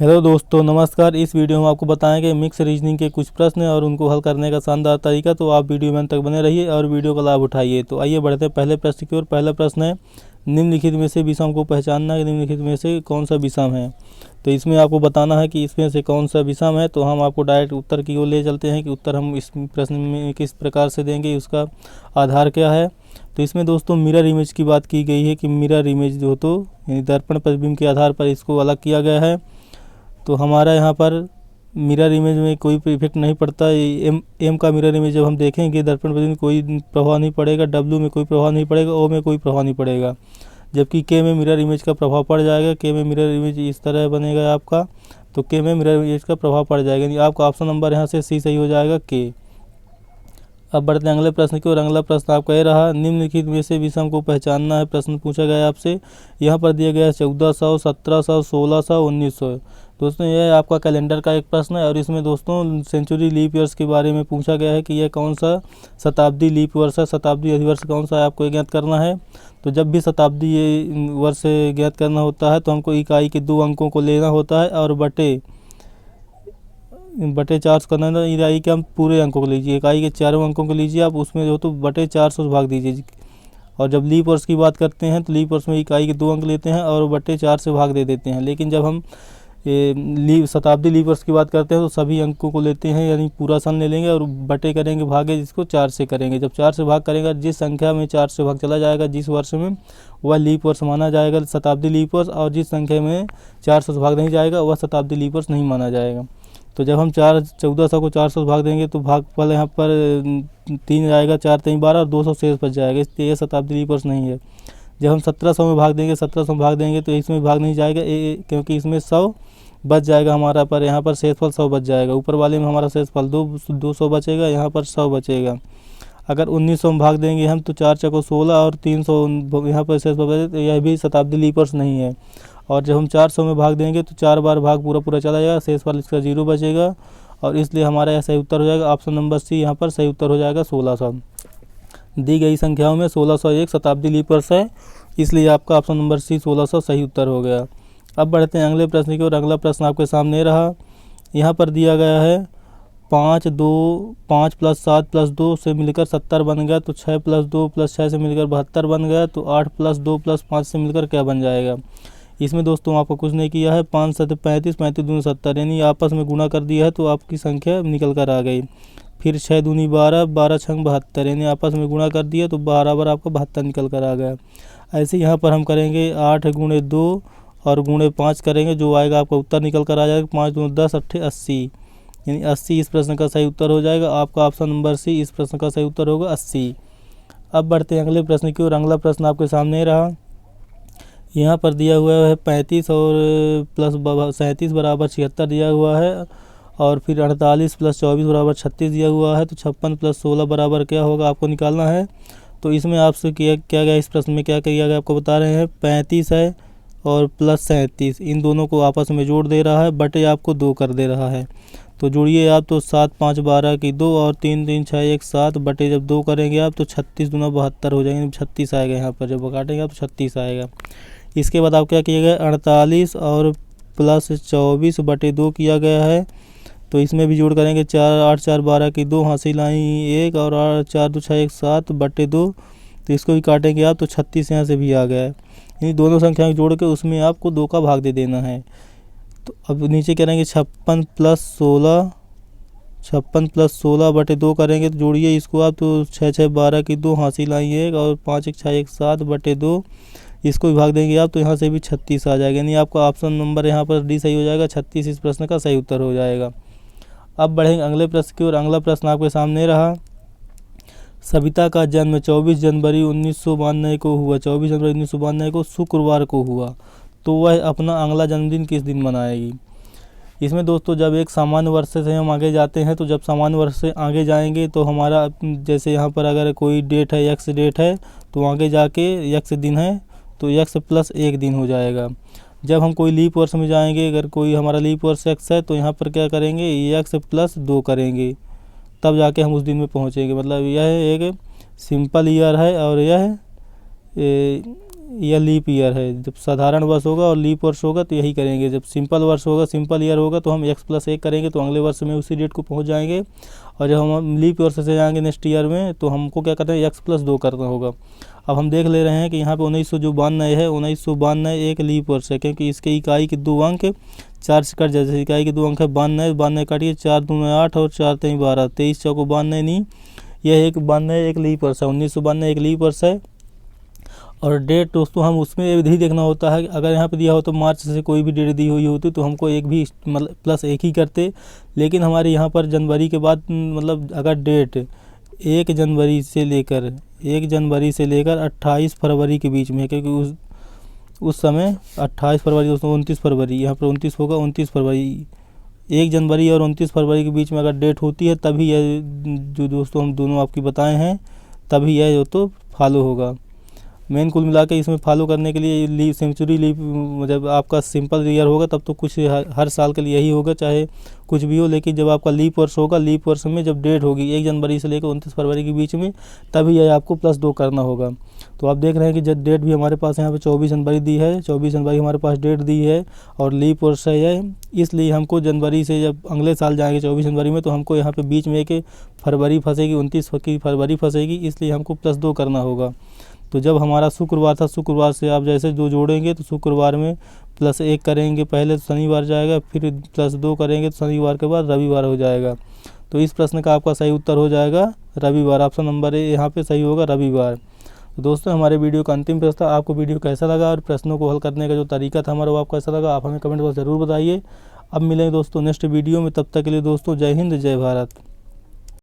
Hello दोस्तों, नमस्कार। इस वीडियो में आपको बताएंगे मिक्स रीजनिंग के कुछ प्रश्न और उनको हल करने का शानदार तरीका। तो आप वीडियो में अंत तक बने रहिए और वीडियो का लाभ उठाइए। तो आइए बढ़ते हैं पहले प्रश्न की ओर। पहला प्रश्न है, निम्नलिखित में से विषम को पहचानना है। निम्नलिखित में से कौन सा विषम है। तो इसमें आपको बताना है कि इसमें से कौन सा विषम है। तो हम आपको डायरेक्ट उत्तर की ओर ले चलते हैं कि उत्तर हम इस प्रश्न में किस प्रकार से देंगे, उसका आधार क्या है। तो इसमें दोस्तों मिरर इमेज की बात की गई है कि मिरर इमेज जो तो दर्पण प्रतिबिंब के आधार पर इसको अलग किया गया है। तो हमारा यहाँ पर मिरर इमेज में कोई इफेक्ट नहीं पड़ता। एम का मिरर इमेज जब हम देखेंगे दर्पण प्रतिबिंब कोई प्रभाव नहीं पड़ेगा, डब्ल्यू में कोई प्रभाव नहीं पड़ेगा, ओ में कोई प्रभाव नहीं पड़ेगा। जबकि के में मिरर इमेज का प्रभाव पड़ जाएगा। के में मिरर इमेज इस तरह बनेगा आपका, तो के में मिरर इमेज का प्रभाव पड़ जाएगा। यानी आपका ऑप्शन नंबर यहाँ से सी सही हो जाएगा, के। अब बढ़ते हैं अगले प्रश्न की ओर। अगला प्रश्न आपका ये रहा, निम्नलिखित में से विषम को पहचानना है। प्रश्न पूछा गया है आपसे, यहाँ पर दिया गया है 1400, 1700, 1600, 1900। दोस्तों यह आपका कैलेंडर का एक प्रश्न है और इसमें दोस्तों सेंचुरी लीप ईयर्स के बारे में पूछा गया है कि यह कौन सा शताब्दी लीप वर्ष है, शताब्दी अधिवर्ष कौन सा है, आपको ज्ञात करना है। तो जब भी शताब्दी ये वर्ष ज्ञात करना होता है तो हमको इकाई के 2 अंकों को लेना होता है और बटे 400 करना है। इकाई के हम पूरे अंकों को लीजिए, इकाई के 4 अंकों को लीजिए आप, उसमें जो तो बटे 400 भाग दीजिए। और जब लीप वर्ष की बात करते हैं तो लीप वर्ष में इकाई के 2 अंक लेते हैं और बटे 4 से भाग दे देते हैं। लेकिन जब हम शताब्दी लीप वर्ष की बात करते हैं तो सभी अंकों को लेते हैं, यानी पूरा सन ले लेंगे और बटे करेंगे, भागे जिसको 4 से करेंगे। जब 4 से भाग करेगा, जिस संख्या में 4 से भाग चला जाएगा जिस वर्ष में, वह लीप वर्ष माना जाएगा, शताब्दी लीप वर्ष। और जिस संख्या में 400 से भाग नहीं जाएगा वह शताब्दी लीप वर्ष नहीं माना जाएगा। तो जब हम 1400 को 400 भाग देंगे तो भागफल यहाँ पर 3 आएगा, 4 3 12 और 200 शेष बच जाएगा, इसलिए यह शताब्दी लीप वर्ष नहीं है। जब हम 1700 में भाग देंगे, 1700 में भाग देंगे तो इसमें भाग नहीं जाएगा, क्योंकि इसमें 100 बच जाएगा हमारा, पर यहाँ पर शेषफल 100 बच जाएगा। ऊपर वाले में हमारा शेषफल 200 बचेगा, यहाँ पर 100 बचेगा। अगर 1900 में भाग देंगे हम तो 4 चौको 16 और 300 यहाँ पर शेषफल बचेगा, तो यह भी शताब्दी लीप वर्ष नहीं है। और जब हम 400 में भाग देंगे तो 4 बार भाग पूरा चला जाएगा, शेषफल इसका 0 बचेगा और इसलिए हमारा यह सही उत्तर हो जाएगा। ऑप्शन नंबर सी यहाँ पर सही उत्तर हो जाएगा, 1600। दी गई संख्याओं में 1601 शताब्दी लीप वर्ष है, इसलिए आपका ऑप्शन नंबर सी 1600 सही उत्तर हो गया। अब बढ़ते हैं अगले प्रश्न की ओर। अगला प्रश्न आपके सामने रहा, यहाँ पर दिया गया है 5 + 7 + 2 से मिलकर 70 बन गया। तो 6 + 2 + 6 से मिलकर 72 बन गया। तो 8 + 2 + 5 से मिलकर क्या बन जाएगा। इसमें दोस्तों आपको कुछ नहीं किया है, 5 7 35, 35 दूनी 70, यानी आपस में गुणा कर दिया है तो आपकी संख्या निकल कर आ गई। फिर 6 दूनी 12, 12 छंग 72, यानी आपस में गुणा कर दिया तो बराबर आपका 72 निकल कर आ गया। ऐसे यहाँ पर हम करेंगे 8 × 2 और × 5 करेंगे, जो आएगा आपका उत्तर निकल कर आ जाएगा। 5 दूनी 10, 8 80, यानी 80 इस प्रश्न का सही उत्तर हो जाएगा। आपका ऑप्शन नंबर सी इस प्रश्न का सही उत्तर होगा, 80। अब बढ़ते हैं अगले प्रश्न की ओर। अगला प्रश्न आपके सामने रहा, यहाँ पर दिया हुआ है 35 और प्लस 37 बराबर 76 दिया हुआ है। और फिर 48 + 24 बराबर 36 दिया हुआ है। तो 56 + 16 बराबर क्या होगा, आपको निकालना है। तो इसमें आपसे क्या गया, इस प्रश्न में क्या किया गया आपको बता रहे हैं। 35 है और प्लस 37, इन दोनों को आपस में जोड़ दे रहा है, बटे आपको 2 कर दे रहा है। तो जोड़िए आप, तो 7 5 12 की 2 और 3 3 6 1 7, बटे जब 2 करेंगे आप तो 36 दूना 72 हो जाएंगे, 36 आएगा। यहाँ पर जब काटेंगे आप तो 36 आएगा। इसके बाद आप क्या किया गया, 48 और प्लस 24 बटे 2 किया गया है। तो इसमें भी जोड़ करेंगे, 4 8 4 12 की 2, हासिल आई 1 और 8 4 2 6 1 7 बटे 2। तो इसको भी काटेंगे आप तो 36 यहाँ से भी आ गया है। यानी दोनों संख्याएं जोड़ के उसमें आपको 2 का भाग दे देना है। तो अब नीचे करेंगे 56 + 16 बटे 2 करेंगे, तो जोड़िए इसको आप, तो 6 6 12 की 2, हासिल आई 1 और 5 1 6 1 7 बटे 2, इसको भी भाग देंगे आप तो यहाँ से भी 36 आ जाएगा। यानी आपका ऑप्शन नंबर यहाँ पर डी सही हो जाएगा, 36 इस प्रश्न का सही उत्तर हो जाएगा। अब बढ़ेंगे अगले प्रश्न की ओर। अगला प्रश्न आपके सामने रहा, सविता का जन्म 24 जनवरी 1992 को हुआ। 24 जनवरी 1992 को शुक्रवार को हुआ, तो वह अपना अगला जन्मदिन किस दिन मनाएगी। इसमें दोस्तों जब एक सामान्य वर्ष से हम आगे जाते हैं, तो जब सामान्य वर्ष से आगे जाएंगे तो हमारा, जैसे यहाँ पर अगर कोई डेट है, यक्स डेट है, तो आगे जाके यक्स दिन है तो यक्स + 1 दिन हो जाएगा। जब हम कोई लीप वर्ष में जाएंगे, अगर कोई हमारा लीप वर्ष यक्स है तो यहाँ पर क्या करेंगे, यक्स + 2 करेंगे, तब जाके हम उस दिन में पहुँचेंगे। मतलब यह एक सिंपल ईयर है और यह यह लीप ईयर है। जब साधारण वर्ष होगा और लीप वर्ष होगा तो यही करेंगे। जब सिंपल वर्ष होगा, सिंपल ईयर होगा, तो हम x+1 करेंगे तो अगले वर्ष में उसी डेट को पहुंच जाएंगे। और जब हम लीप वर्ष से जाएंगे नेक्स्ट ईयर में, तो हमको क्या करना है, x+2 करना होगा। अब हम देख ले रहे हैं कि यहाँ पे 1992 है, 1992 एक लीप वर्ष है, क्योंकि इसके इकाई के 2 अंक 4 से कट जाए। जैसे इकाई के 2 अंक है 92, 92 काटिए 4 दूनी 8 और 4 3 12, 23 चौको 92 नहीं, यह एक 92 एक लीप वर्ष है, 1992 एक लीप वर्ष है। और डेट दोस्तों हम उसमें विधि देखना होता है। अगर यहाँ पे दिया हो तो मार्च से कोई भी डेट दी हुई होती तो हमको एक भी मतलब +1 ही करते, लेकिन हमारे यहाँ पर जनवरी के बाद मतलब अगर डेट 1 जनवरी से लेकर 28 फरवरी के बीच में है, क्योंकि उस समय 28 फरवरी दोस्तों 29 फरवरी, यहाँ पर 29 होगा, 29 फरवरी, 1 जनवरी और 29 फरवरी के बीच में अगर डेट होती है तभी यह जो दोस्तों हम दोनों आपकी बताए हैं तभी यह जो तो फॉलो होगा। मेन कुल मिला के इसमें फॉलो करने के लिए लीप सेंचुरी लीप, जब आपका सिंपल ईयर होगा तब तो कुछ हर साल के लिए यही होगा, चाहे कुछ भी हो। लेकिन जब आपका लीप वर्ष होगा, लीप वर्ष में जब डेट होगी 1 जनवरी से लेकर 29 फरवरी के बीच में, तभी यह आपको +2 करना होगा। तो आप देख रहे हैं कि जब डेट भी हमारे पास यहाँ पे 24 जनवरी दी है, 24 जनवरी हमारे पास डेट दी है और लीप वर्ष है यह, इसलिए हमको जनवरी से जब अगले साल जाएंगे 24 जनवरी में, तो हमको यहाँ पे बीच में एक फरवरी फंसेगी, 29 की फरवरी फंसेगी, इसलिए हमको +2 करना होगा। तो जब हमारा शुक्रवार था, शुक्रवार से आप जैसे जो जोड़ेंगे तो शुक्रवार में +1 करेंगे पहले तो शनिवार जाएगा, फिर +2 करेंगे तो शनिवार के बाद रविवार हो जाएगा। तो इस प्रश्न का आपका सही उत्तर हो जाएगा रविवार। ऑप्शन नंबर ए यहाँ पे सही होगा, रविवार। तो दोस्तों हमारे वीडियो का अंतिम प्रश्न था, आपको वीडियो कैसा लगा और प्रश्नों को हल करने का जो तरीका था हमारा वो आपको कैसा लगा, आप हमें कमेंट बॉक्स ज़रूर बताइए। अब मिलेंगे दोस्तों नेक्स्ट वीडियो में, तब तक के लिए दोस्तों जय हिंद, जय भारत।